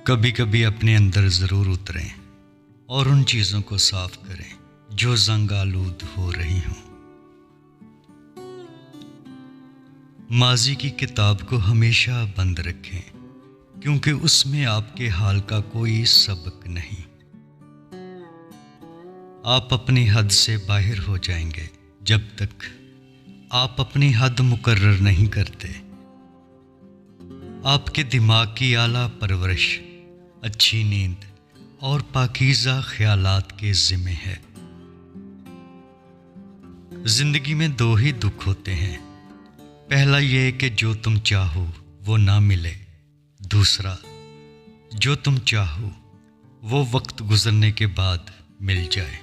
کبھی کبھی اپنے اندر ضرور اتریں اور ان چیزوں کو صاف کریں جو زنگ آلود ہو رہی ہوں۔ ماضی کی کتاب کو ہمیشہ بند رکھیں کیونکہ اس میں آپ کے حال کا کوئی سبق نہیں۔ آپ اپنی حد سے باہر ہو جائیں گے جب تک آپ اپنی حد مقرر نہیں کرتے۔ آپ کے دماغ کی اعلیٰ پرورش اچھی نیند اور پاکیزہ خیالات کے ذمہ ہے۔ زندگی میں دو ہی دکھ ہوتے ہیں، پہلا یہ کہ جو تم چاہو وہ نہ ملے، دوسرا جو تم چاہو وہ وقت گزرنے کے بعد مل جائے۔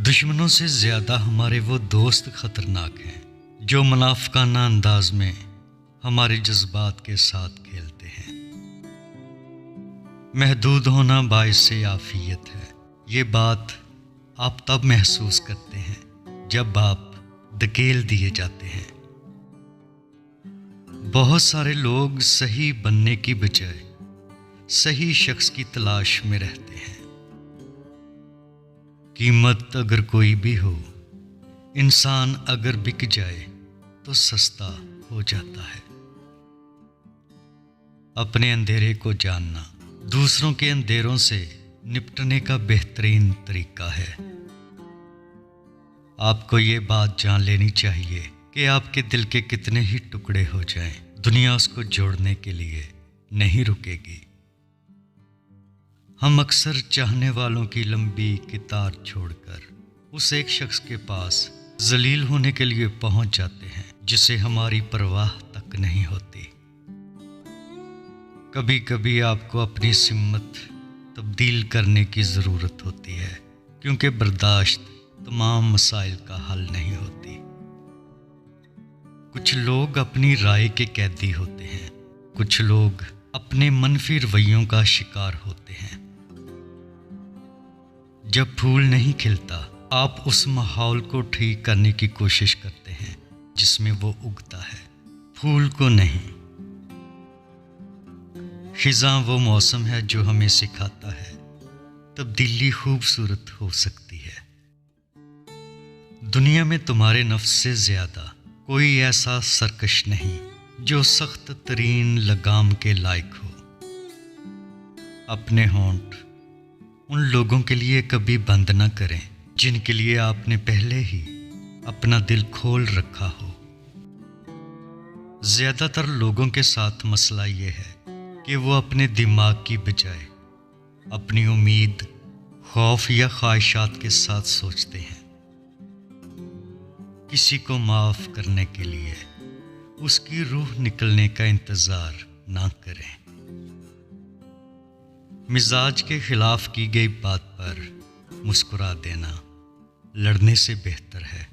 دشمنوں سے زیادہ ہمارے وہ دوست خطرناک ہیں جو منافقانہ انداز میں ہمارے جذبات کے ساتھ کھیلتے ہیں۔ محدود ہونا باعث عافیت ہے۔ یہ بات آپ تب محسوس کرتے ہیں جب آپ دھکیل دیے جاتے ہیں۔ بہت سارے لوگ صحیح بننے کی بجائے صحیح شخص کی تلاش میں رہتے ہیں۔ قیمت اگر کوئی بھی ہو، انسان اگر بک جائے تو سستا ہو جاتا ہے۔ اپنے اندھیرے کو جاننا دوسروں کے اندھیروں سے نپٹنے کا بہترین طریقہ ہے۔ آپ کو یہ بات جان لینی چاہیے کہ آپ کے دل کے کتنے ہی ٹکڑے ہو جائیں، دنیا اس کو جوڑنے کے لیے نہیں رکے گی۔ ہم اکثر چاہنے والوں کی لمبی قطار چھوڑ کر اس ایک شخص کے پاس ذلیل ہونے کے لیے پہنچ جاتے ہیں جسے ہماری پرواہ تک نہیں ہوتی۔ کبھی کبھی آپ کو اپنی سمت تبدیل کرنے کی ضرورت ہوتی ہے کیونکہ برداشت تمام مسائل کا حل نہیں ہوتی۔ کچھ لوگ اپنی رائے کے قیدی ہوتے ہیں، کچھ لوگ اپنے منفی رویوں کا شکار ہوتے ہیں۔ جب پھول نہیں کھلتا، آپ اس ماحول کو ٹھیک کرنے کی کوشش کرتے ہیں جس میں وہ اگتا ہے، پھول کو نہیں۔ خزاں وہ موسم ہے جو ہمیں سکھاتا ہے تبدیلی خوبصورت ہو سکتی ہے۔ دنیا میں تمہارے نفس سے زیادہ کوئی ایسا سرکش نہیں جو سخت ترین لگام کے لائق ہو۔ اپنے ہونٹ ان لوگوں کے لیے کبھی بند نہ کریں جن کے لیے آپ نے پہلے ہی اپنا دل کھول رکھا ہو۔ زیادہ تر لوگوں کے ساتھ مسئلہ یہ ہے کہ وہ اپنے دماغ کی بجائے اپنی امید، خوف یا خواہشات کے ساتھ سوچتے ہیں۔ کسی کو معاف کرنے کے لیے اس کی روح نکلنے کا انتظار نہ کریں۔ مزاج کے خلاف کی گئی بات پر مسکرا دینا لڑنے سے بہتر ہے۔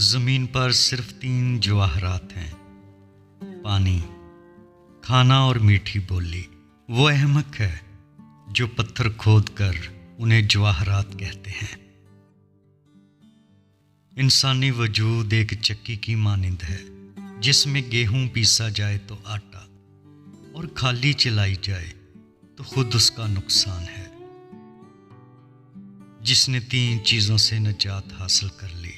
زمین پر صرف 3 جواہرات ہیں، پانی، کھانا اور میٹھی بولی۔ وہ احمق ہے جو پتھر کھود کر انہیں جواہرات کہتے ہیں۔ انسانی وجود ایک چکی کی مانند ہے جس میں گیہوں پیسا جائے تو آٹا اور خالی چلائی جائے تو خود اس کا نقصان ہے۔ جس نے 3 چیزوں سے نجات حاصل کر لی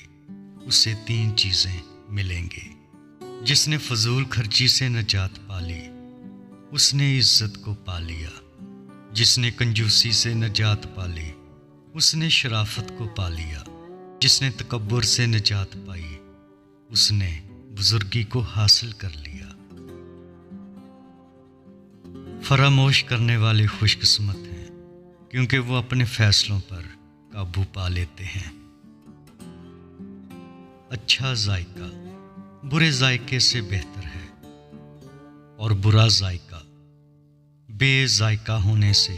اسے 3 چیزیں ملیں گی۔ جس نے فضول خرچی سے نجات پا لی اس نے عزت کو پا لیا۔ جس نے کنجوسی سے نجات پا لی اس نے شرافت کو پا لیا۔ جس نے تکبر سے نجات پائی اس نے بزرگی کو حاصل کر لیا۔ فراموش کرنے والے خوش قسمت ہیں کیونکہ وہ اپنے فیصلوں پر قابو پا لیتے ہیں۔ اچھا ذائقہ برے ذائقے سے بہتر ہے اور برا ذائقہ بے ذائقہ ہونے سے